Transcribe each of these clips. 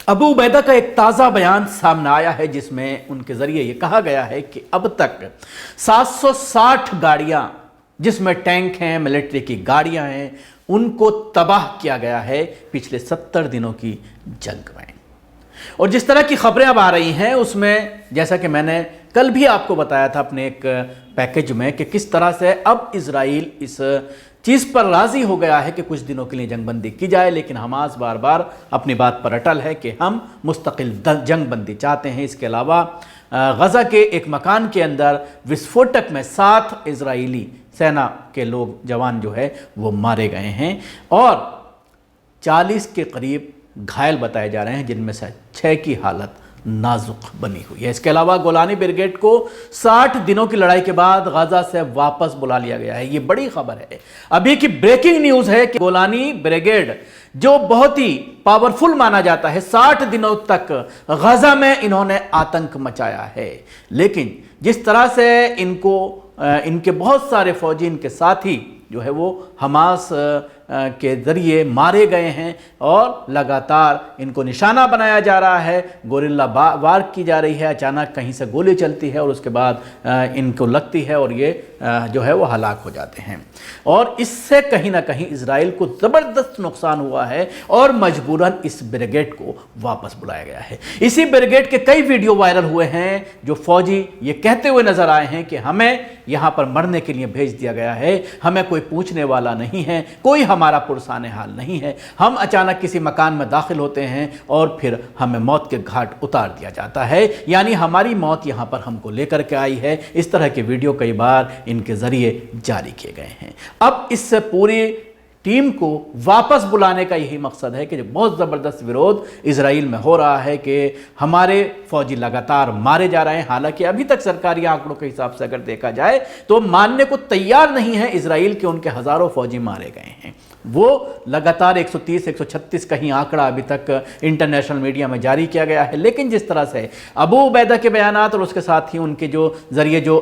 अबू उबैदा का एक ताज़ा बयान सामने आया है जिसमें उनके ज़रिए ये कहा गया है कि अब तक 760 गाड़ियां जिसमें टैंक हैं, मिलिट्री की गाड़ियां हैं, उनको तबाह किया गया है पिछले 70 दिनों की जंग में। और जिस तरह की खबरें अब आ रही हैं उसमें, जैसा कि मैंने कल भी आपको बताया था अपने एक पैकेज में, कि किस तरह से अब इजराइल इस चीज़ पर राज़ी हो गया है कि कुछ दिनों के लिए जंगबंदी की जाए, लेकिन हमास बार बार अपनी बात पर अटल है कि हम मुस्तकिल जंगबंदी चाहते हैं। इसके अलावा गज़ा के एक मकान के अंदर विस्फोटक में 7 इजरायली सेना के लोग, जवान जो है वो मारे गए हैं और 40 के करीब घायल बताए जा रहे हैं, जिनमें से 6 की हालत नाजुक बनी हुई है। इसके अलावा गोलानी ब्रिगेड को 60 दिनों की लड़ाई के बाद गाजा से वापस बुला लिया गया है। ये बड़ी खबर है, अभी की ब्रेकिंग न्यूज़ है कि गोलानी ब्रिगेड जो बहुत ही पावरफुल माना जाता है, 60 दिनों तक गाजा में इन्होंने आतंक मचाया है, लेकिन जिस तरह से इनके बहुत सारे फौजी, इनके साथी जो है वो हमास के ज़रिए मारे गए हैं और लगातार इनको निशाना बनाया जा रहा है, गोरिल्ला वार की जा रही है, अचानक कहीं से गोली चलती है और उसके बाद इनको लगती है और ये जो है वो हलाक हो जाते हैं। और इससे कहीं ना कहीं इजराइल को ज़बरदस्त नुकसान हुआ है और मजबूरन इस ब्रिगेड को वापस बुलाया गया है। इसी ब्रिगेड के कई वीडियो वायरल हुए हैं जो फौजी ये कहते हुए नजर आए हैं कि हमें यहाँ पर मरने के लिए भेज दिया गया है, हमें कोई पूछने वाला नहीं है, कोई हमारा पुरसाने हाल नहीं है, हम अचानक किसी मकान में दाखिल होते हैं और फिर हमें मौत के घाट उतार दिया जाता है, यानी हमारी मौत यहाँ पर हमको लेकर के आई है। इस तरह के वीडियो कई बार इनके ज़रिए जारी किए गए हैं। अब इससे पूरी टीम को वापस बुलाने का यही मकसद है कि जो बहुत ज़बरदस्त विरोध इजराइल में हो रहा है कि हमारे फौजी लगातार मारे जा रहे हैं। हालांकि अभी तक सरकारी आंकड़ों के हिसाब से अगर देखा जाए तो मानने को तैयार नहीं है इजराइल के उनके हज़ारों फौजी मारे गए हैं। वो लगातार 130, 136 कहीं आंकड़ा अभी तक इंटरनेशनल मीडिया में जारी किया गया है, लेकिन जिस तरह से अबू उबैदा के बयानात और उसके साथ ही उनके जो ज़रिए जो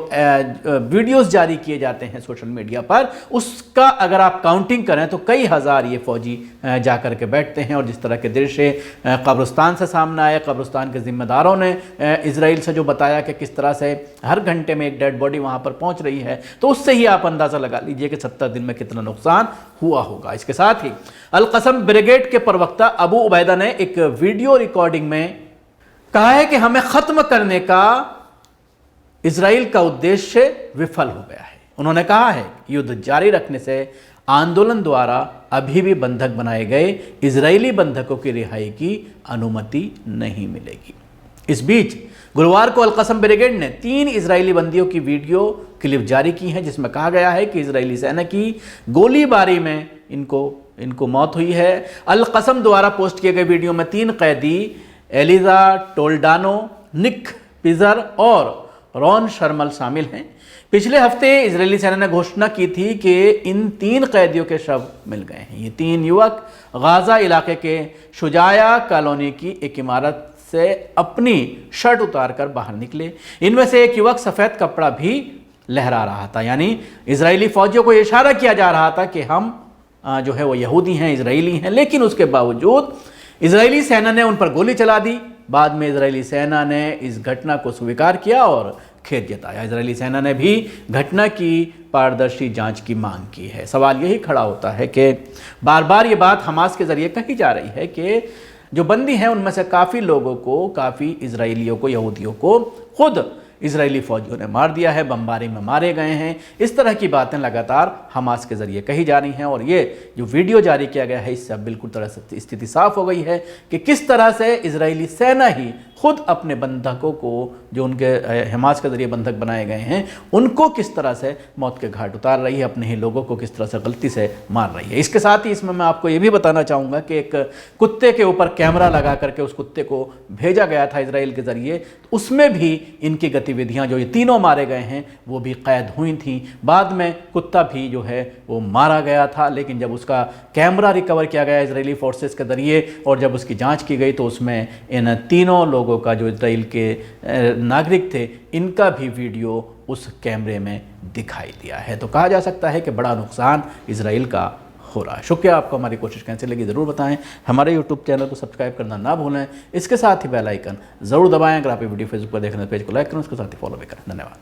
वीडियोस जारी किए जाते हैं सोशल मीडिया पर, उसका अगर आप काउंटिंग करें तो कई हज़ार ये फौजी जाकर के बैठते हैं। और जिस तरह के दृश्य कब्रिस्तान से सामने आए, कब्रिस्तान के ज़िम्मेदारों ने इजराइल से जो बताया कि किस तरह से हर घंटे में एक डेड बॉडी वहाँ पर पहुँच रही है, तो उससे ही आप अंदाज़ा लगा लीजिए कि 70 दिन में कितना नुकसान हुआ होगा। इसके साथ ही अल कसम ब्रिगेड के प्रवक्ता अबू उबैदा ने एक वीडियो रिकॉर्डिंग में कहा है कि हमें खत्म करने का इजराइल का उद्देश्य विफल हो गया है। उन्होंने कहा है कि युद्ध जारी रखने से आंदोलन द्वारा अभी भी बंधक बनाए गए इजरायली बंधकों की रिहाई की अनुमति नहीं मिलेगी। इस बीच गुरुवार को अल कसम ब्रिगेड ने 3 इजरायली बंदियों की वीडियो क्लिप जारी की है, जिसमें कहा गया है कि इजरायली सेना की गोलीबारी में इनको मौत हुई है। अल कसम द्वारा पोस्ट किए गए वीडियो में 3 कैदी एलिजा टोल्डानो, निक पिजर और रॉन शर्मल शामिल हैं। पिछले हफ्ते इजरायली सेना ने घोषणा की थी कि इन 3 कैदियों के शव मिल गए हैं। ये 3 युवक गाजा इलाके के शुजाया कॉलोनी की एक इमारत से अपनी शर्ट उतारकर बाहर निकले। इनमें से एक युवक सफ़ेद कपड़ा भी लहरा रहा था, यानी इजरायली फौजियों को इशारा किया जा रहा था कि हम जो है वो यहूदी हैं, इजरायली हैं, लेकिन उसके बावजूद इजरायली सेना ने उन पर गोली चला दी। बाद में इजरायली सेना ने इस घटना को स्वीकार किया और खेद जताया। इजरायली सेना ने भी घटना की पारदर्शी जांच की मांग की है। सवाल यही खड़ा होता है कि बार बार ये बात हमास के ज़रिए कही जा रही है कि जो बंदी हैं उनमें से काफ़ी लोगों को, काफ़ी इजरायलियों को, यहूदियों को खुद इजरायली फौजियों ने मार दिया है, बमबारी में मारे गए हैं। इस तरह की बातें लगातार हमास के ज़रिए कही जा रही हैं और ये जो वीडियो जारी किया गया है इससे अब बिल्कुल तरह से स्थिति साफ हो गई है कि किस तरह से इजरायली सेना ही खुद अपने बंधकों को, जो उनके हमास के ज़रिए बंधक बनाए गए हैं, उनको किस तरह से मौत के घाट उतार रही है, अपने ही लोगों को किस तरह से गलती से मार रही है। इसके साथ ही इसमें मैं आपको ये भी बताना चाहूँगा कि एक कुत्ते के ऊपर कैमरा लगा करके उस कुत्ते को भेजा गया था इजराइल के ज़रिए, उसमें भी इनकी गतिविधियाँ, जो ये तीनों मारे गए हैं, वो भी कैद हुई थी। बाद में कुत्ता भी जो है वो मारा गया था, लेकिन जब उसका कैमरा रिकवर किया गया इजरायली फोर्सेस के ज़रिए और जब उसकी जाँच की गई तो उसमें इन तीनों लोगों का, जो इजराइल के नागरिक थे, इनका भी वीडियो उस कैमरे में दिखाई दिया है। तो कहा जा सकता है कि बड़ा नुकसान इजराइल का हो रहा है। शुक्रिया, आपको हमारी कोशिश कैसे लगी ज़रूर बताएं। हमारे यूट्यूब चैनल को सब्सक्राइब करना ना भूलें। इसके साथ ही बेल आइकन ज़रूर दबाएं। अगर आप ये वीडियो फेसबुक पर देख रहे हैं पेज को लाइक करें, उसके साथ ही फॉलो भी करें। धन्यवाद।